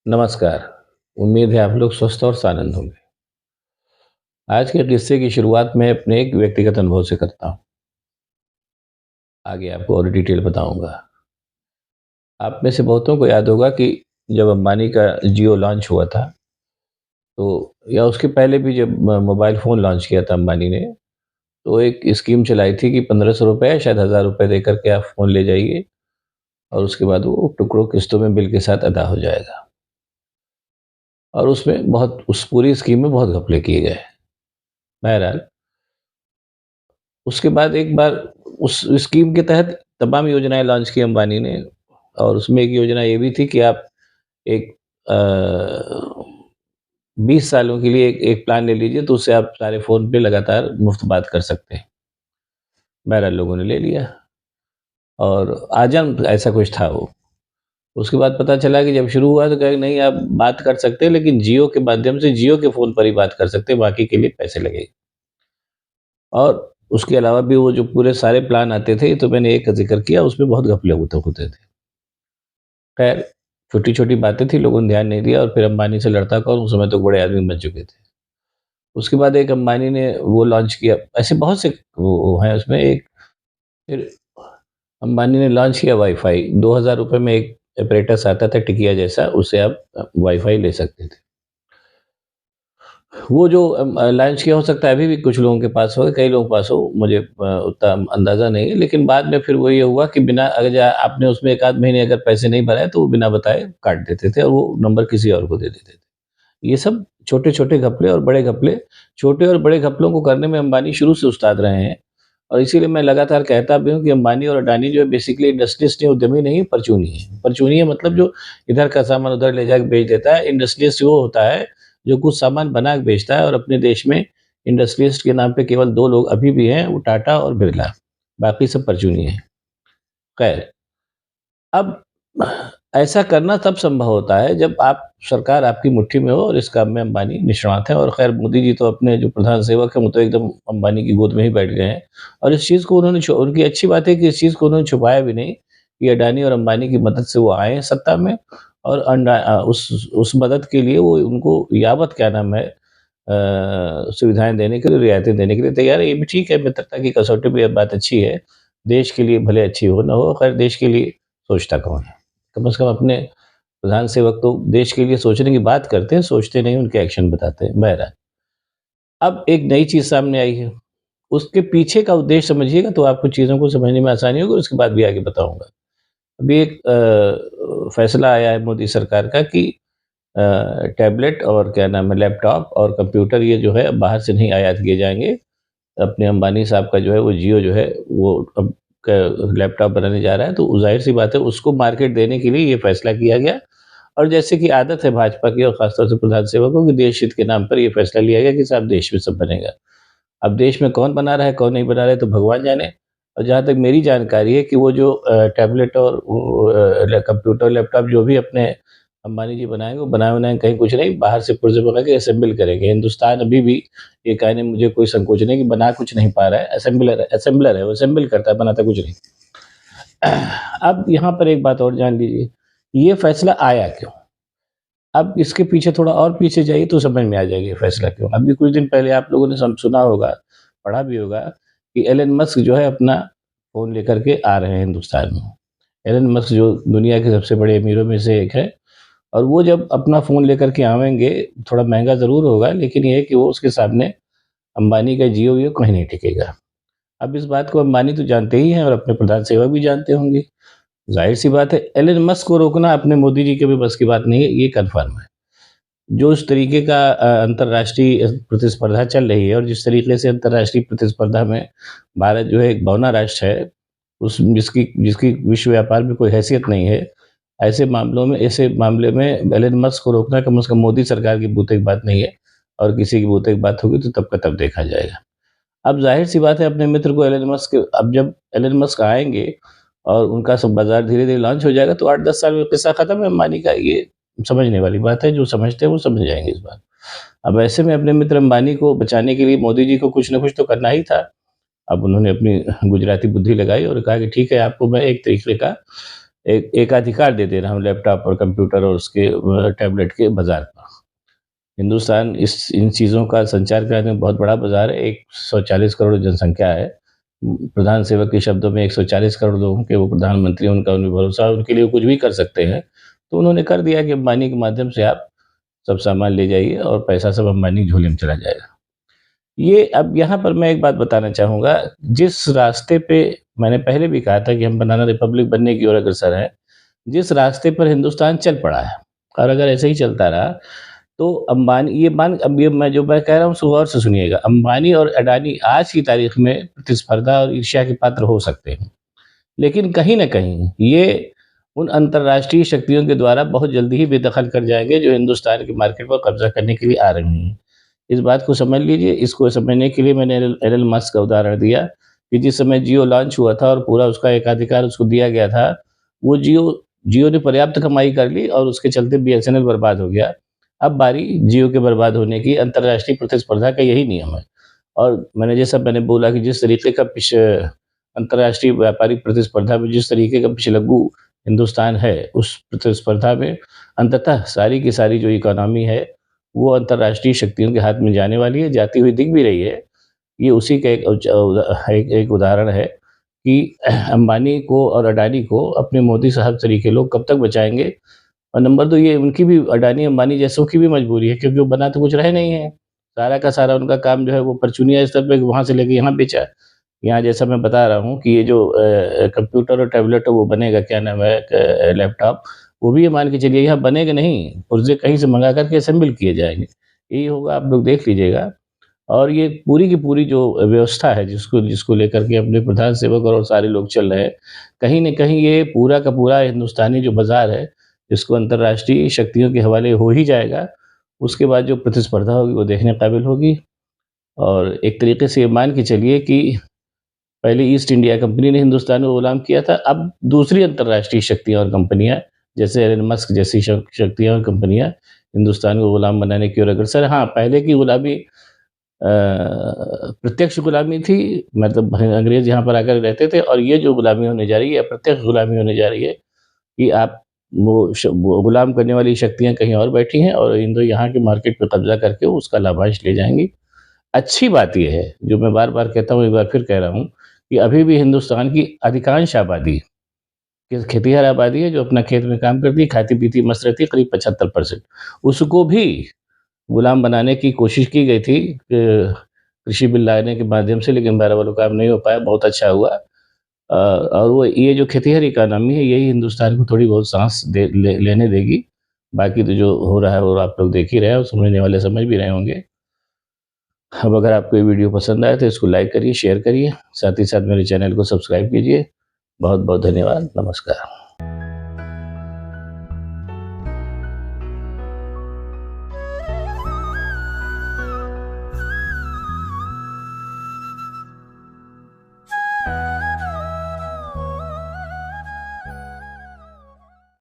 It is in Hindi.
नमस्कार। उम्मीद है आप लोग स्वस्थ और सानंद होंगे। आज के किस्से की शुरुआत मैं अपने एक व्यक्तिगत अनुभव से करता हूँ। आगे आपको और डिटेल बताऊँगा। आप में से बहुतों को याद होगा कि जब अंबानी का जियो लॉन्च हुआ था, तो या उसके पहले भी जब मोबाइल फ़ोन लॉन्च किया था अंबानी ने, तो एक स्कीम चलाई थी कि ₹1500 शायद ₹1000 दे कर के आप फ़ोन ले जाइए और उसके बाद वो टुकड़ों किस्तों में बिल के साथ अदा हो जाएगा। और उसमें बहुत उस पूरी स्कीम में बहुत घपले किए गए। बहरहाल उसके बाद एक बार उस स्कीम के तहत तमाम योजनाएँ लॉन्च की अंबानी ने और उसमें एक योजना ये भी थी कि आप एक अ, 20 सालों के लिए एक एक प्लान ले लीजिए, तो उससे आप सारे फ़ोन पे लगातार मुफ़्त बात कर सकते हैं। बहरहाल लोगों ने ले लिया और आजम ऐसा कुछ था वो। उसके बाद पता चला कि जब शुरू हुआ तो कहा कि नहीं आप बात कर सकते हैं, लेकिन जियो के माध्यम से जियो के फ़ोन पर ही बात कर सकते हैं, बाकी के लिए पैसे लगेंगे। और उसके अलावा भी वो जो पूरे सारे प्लान आते थे, तो मैंने एक का ज़िक्र किया, उसमें बहुत घपले होते होते थे। खैर, छोटी-छोटी बातें थी, लोगों ने ध्यान नहीं दिया और फिर अंबानी से लड़ता कौन, उस समय तो बड़े आदमी बन चुके थे। उसके बाद एक अंबानी ने वो लॉन्च किया, ऐसे बहुत से वो हैं उसमें एक फिर अंबानी ने लॉन्च किया वाई-फाई, ₹2000 में एक एपरेटस आता था टिकिया जैसा, उससे आप वाई-फाई ले सकते थे। वो जो लॉन्च किया हो सकता है अभी भी कुछ लोगों के पास हो, कई लोगों के पास हो, मुझे उतना अंदाज़ा नहीं है, लेकिन बाद में फिर वो ये हुआ कि बिना अगर आपने उसमें 1 आध महीने अगर पैसे नहीं भराए, तो वो बिना बताए काट देते थे और वो नंबर किसी और को दे देते थे। ये सब छोटे-छोटे घपले और बड़े घपले, छोटे और बड़े घपलों को करने में अंबानी शुरू से उस्ताद रहे हैं और इसीलिए मैं लगातार कहता भी हूँ कि अंबानी और अडानी जो है बेसिकली इंडस्ट्रियलिस्ट नहीं, उद्यमी नहीं, परचूनी है। परचूनी है मतलब जो इधर का सामान उधर ले जाके बेच देता है, इंडस्ट्रियलिस्ट वो होता है जो कुछ सामान बना के बेचता है और अपने देश में इंडस्ट्रियलिस्ट के नाम पे केवल 2 लोग अभी भी हैं, वो टाटा और बिरला, बाकी सब परचूनी हैं। खैर अब ऐसा करना तब संभव होता है जब आप सरकार आपकी मुट्ठी में हो और इस काम में अंबानी निष्णात हैं और खैर मोदी जी तो अपने जो प्रधान सेवक हैं वो तो एकदम अंबानी की गोद में ही बैठ गए हैं और इस चीज़ को उन्होंने उनकी अच्छी बात है कि इस चीज़ को उन्होंने छुपाया भी नहीं कि अडानी और अंबानी की मदद से वो आए हैं सत्ता में और उस मदद के लिए वो उनको यावत क्या नाम है सुविधाएं देने के लिए रियायतें देने के लिए तैयार है। ये भी ठीक है, मित्रता की कसौटी भी, ये बात अच्छी है। देश के लिए भले अच्छी हो ना हो, खैर देश के लिए सोचता कौन है? कम से कम अपने प्रधान सेवक तो देश के लिए सोचने की बात करते हैं, सोचते नहीं, उनके एक्शन बताते हैं। बहरहाल, अब एक नई चीज़ सामने आई है, उसके पीछे का उद्देश्य समझिएगा तो आपको चीज़ों को समझने में आसानी होगी और उसके बाद भी आगे बताऊँगा। अभी एक फैसला आया है मोदी सरकार का कि अ, टैबलेट और क्या नाम है लैपटॉप और कंप्यूटर ये जो है अब बाहर से नहीं आयात किए जाएँगे। अपने अंबानी साहब का जो है वो जियो जो है वो अब लैपटॉप बनाने जा रहा है, तो ज़ाहिर-सी बात है उसको मार्केट देने के लिए ये फैसला किया गया। और जैसे कि आदत है भाजपा की और खासतौर से प्रधान सेवकों की, देश हित के नाम पर ये फैसला लिया गया कि साहब देश में सब बनेगा। अब देश में कौन बना रहा है, कौन नहीं बना रहा है तो भगवान जाने। और जहाँ तक मेरी जानकारी है कि वो जो टैबलेट और वो कंप्यूटर, लैपटॉप जो भी अपने अंबानी जी बनाएँगे, वो बनाए-बनाए कहीं कुछ नहीं, बाहर से पुर्ज़े मंगा के असेंबल करेंगे। हिंदुस्तान अभी भी ये कहने में मुझे कोई संकोच नहीं कि बना कुछ नहीं पा रहा है, असेंबलर है, वो असेंबल करता है, बनाता कुछ नहीं। अब यहाँ पर एक बात और जान लीजिए, ये फैसला आया क्यों? अब इसके पीछे थोड़ा और पीछे जाइए तो समझ में आ जाएगा ये फैसला क्यों। अभी कुछ दिन पहले आप लोगों ने सुना होगा, पढ़ा भी होगा कि एलन मस्क जो है अपना फ़ोन लेकर के आ रहे हैं हिंदुस्तान में। एलन मस्क जो दुनिया के सबसे बड़े अमीरों में से एक है और वो जब अपना फ़ोन लेकर के आवेंगे, थोड़ा महँगा ज़रूर होगा, लेकिन ये है कि वो उसके सामने अंबानी का जियो-वियो कहीं नहीं टिकेगा। अब इस बात को अंबानी तो जानते ही हैं और अपने प्रधान सेवक भी जानते होंगे। ज़ाहिर-सी बात है, एलन मस्क को रोकना अपने मोदी जी के भी बस की बात नहीं है, ये कन्फर्म है। जो इस तरीके का अंतर्राष्ट्रीय प्रतिस्पर्धा चल रही है और जिस तरीके से अंतर्राष्ट्रीय प्रतिस्पर्धा में भारत जो है एक बौना राष्ट्र है, उस जिसकी जिसकी विश्व व्यापार में कोई हैसियत नहीं है, ऐसे मामले में एलन मस्क को रोकना कम से कम मोदी सरकार की बूते की बात नहीं है और किसी की बूते की बात होगी तो तब का तब देखा जाएगा। अब ज़ाहिर-सी बात है अपने मित्र को एलन मस्क अब जब एलन मस्क आएँगे और उनका सब बाज़ार धीरे-धीरे लॉन्च हो जाएगा तो 8-10 साल में किस्सा खत्म है अंबानी का, ये समझने वाली बात है, जो समझते हैं वो समझ जाएँगे इस बात। अब ऐसे में अपने मित्र अंबानी को बचाने के लिए मोदी जी को कुछ न कुछ तो करना ही था। अब उन्होंने अपनी गुजराती बुद्धि लगाई और कहा कि ठीक है, आपको मैं एक तरीके का एक एकाधिकार दे दे रहा हूँ लैपटॉप और कंप्यूटर और उसके टैबलेट के बाज़ार का। हिंदुस्तान इस इन चीज़ों का संचार कराने में बहुत बड़ा बाज़ार है। 140 करोड़ जनसंख्या है। प्रधान सेवक के शब्दों में 140 करोड़ लोगों के वो प्रधानमंत्री हैं, उनका उन्हें भरोसा है, उनके लिए वो कुछ भी कर सकते हैं। तो उन्होंने कर दिया कि अंबानी के माध्यम से आप सब सामान ले जाइए और पैसा सब अंबानी के झोले में चला जाएगा। ये अब यहाँ पर मैं एक बात बताना चाहूँगा, जिस रास्ते पे मैंने पहले भी कहा था कि हम बनाना रिपब्लिक बनने की ओर अग्रसर हैं, जिस रास्ते पर हिंदुस्तान चल पड़ा है और अगर ऐसे ही चलता रहा, तो अंबानी ये मान अब ये मैं जो मैं कह रहा हूँ उसको गौर से सुनिएगा। अंबानी और अडानी आज की तारीख में प्रतिस्पर्धा और ईर्ष्या के पात्र हो सकते हैं। लेकिन कहीं न कहीं ये उन अंतर्राष्ट्रीय शक्तियों के द्वारा बहुत जल्दी ही बेदखल कर जाएँगे जो हिंदुस्तान की मार्केट पर कब्ज़ा करने के लिए आ रही हैं। इस बात को समझ लीजिए, इसको समझने के लिए मैंने एलन मस्क का उदाहरण दिया कि जिस समय जियो लॉन्च हुआ था और पूरा उसका एकाधिकार उसको दिया गया था, वो जियो जियो ने पर्याप्त कमाई कर ली और उसके चलते बीएसएनएल बर्बाद हो गया। अब बारी जियो के बर्बाद होने की, अंतर्राष्ट्रीय प्रतिस्पर्धा का यही नियम है। और मैंने बोला कि जिस तरीके का अंतर्राष्ट्रीय व्यापारिक प्रतिस्पर्धा में जिस तरीके का पिछलग्गू हिंदुस्तान है, उस प्रतिस्पर्धा में अंततः सारी की सारी जो इकोनॉमी है, वो अंतर्राष्ट्रीय शक्तियों के हाथ में जाने वाली है, जाती हुई दिख भी रही है। ये उसी का एक उदाहरण है कि अंबानी को और अडानी को अपने मोदी साहब तरीके लोग कब तक बचाएँगे। और नंबर 2 ये उनकी भी अडानी, अंबानी जैसों की भी मजबूरी है क्योंकि वो बना तो कुछ रहे नहीं है। सारा का सारा उनका काम जो है वो परचूनिया स्तर पे वहाँ से लेके यहाँ बेचा। यहाँ जैसा मैं बता रहा हूँ कि ये जो कंप्यूटर और टैबलेट है वो बनेगा, क्या नाम है, लैपटॉप, वो भी ये मान के चलिए यहाँ बनेगा नहीं, पुर्जे कहीं से मँगा कर के असेंबल किए जाएँगे। यही होगा, आप लोग देख लीजिएगा। और ये पूरी की पूरी जो व्यवस्था है जिसको जिसको लेकर के अपने प्रधान सेवक और सारे लोग चल रहे हैं, कहीं न कहीं ये पूरा का पूरा हिंदुस्तानी जो बाज़ार है, इसको अंतर्राष्ट्रीय शक्तियों के हवाले हो ही जाएगा। उसके बाद जो प्रतिस्पर्धा होगी वो देखने काबिल होगी। और एक तरीके से ये मान के चलिए कि पहले ईस्ट इंडिया कंपनी ने हिंदुस्तान को गुलाम किया था, अब दूसरी अंतर्राष्ट्रीय शक्तियाँ और कंपनियाँ, जैसे एलन मस्क जैसी शक्तियाँ और कंपनियाँ हिंदुस्तान को गुलाम बनाने की ओर अग्रसर हैं। हाँ, पहले की गुलामी प्रत्यक्ष गुलामी थी, मतलब अंग्रेज़ यहाँ पर आकर रहते थे, और ये जो गुलामी होने जा रही है, अप्रत्यक्ष गुलामी होने जा रही है कि आप वो गुलाम करने वाली शक्तियाँ कहीं और बैठी हैं और यहाँ के मार्केट पे कब्ज़ा करके उसका लाभांश ले जाएँगी। अच्छी बात ये है, जो मैं बार-बार कहता हूँ, एक बार फिर कह रहा हूँ कि अभी भी हिंदुस्तान की अधिकांश आबादी कि खेतिहर आबादी है जो अपना खेत में काम करती है, खाती-पीती मस्त रहती है, करीब 75%। उसको भी गुलाम बनाने की कोशिश की गई थी कृषि बिल लाने के माध्यम से, लेकिन बहरहाल वो काम नहीं हो पाया, बहुत अच्छा हुआ। और वो ये जो खेतिहर इकोनॉमी है, यही हिंदुस्तान को थोड़ी बहुत साँस लेने देगी। बाकी तो जो हो रहा है वो आप लोग देख ही रहे हैं और समझने वाले समझ भी रहे होंगे। अब अगर आपको ये वीडियो पसंद आए तो इसको लाइक करिए, शेयर करिए, साथ ही साथ मेरे चैनल को सब्सक्राइब कीजिए। बहुत-बहुत धन्यवाद। नमस्कार।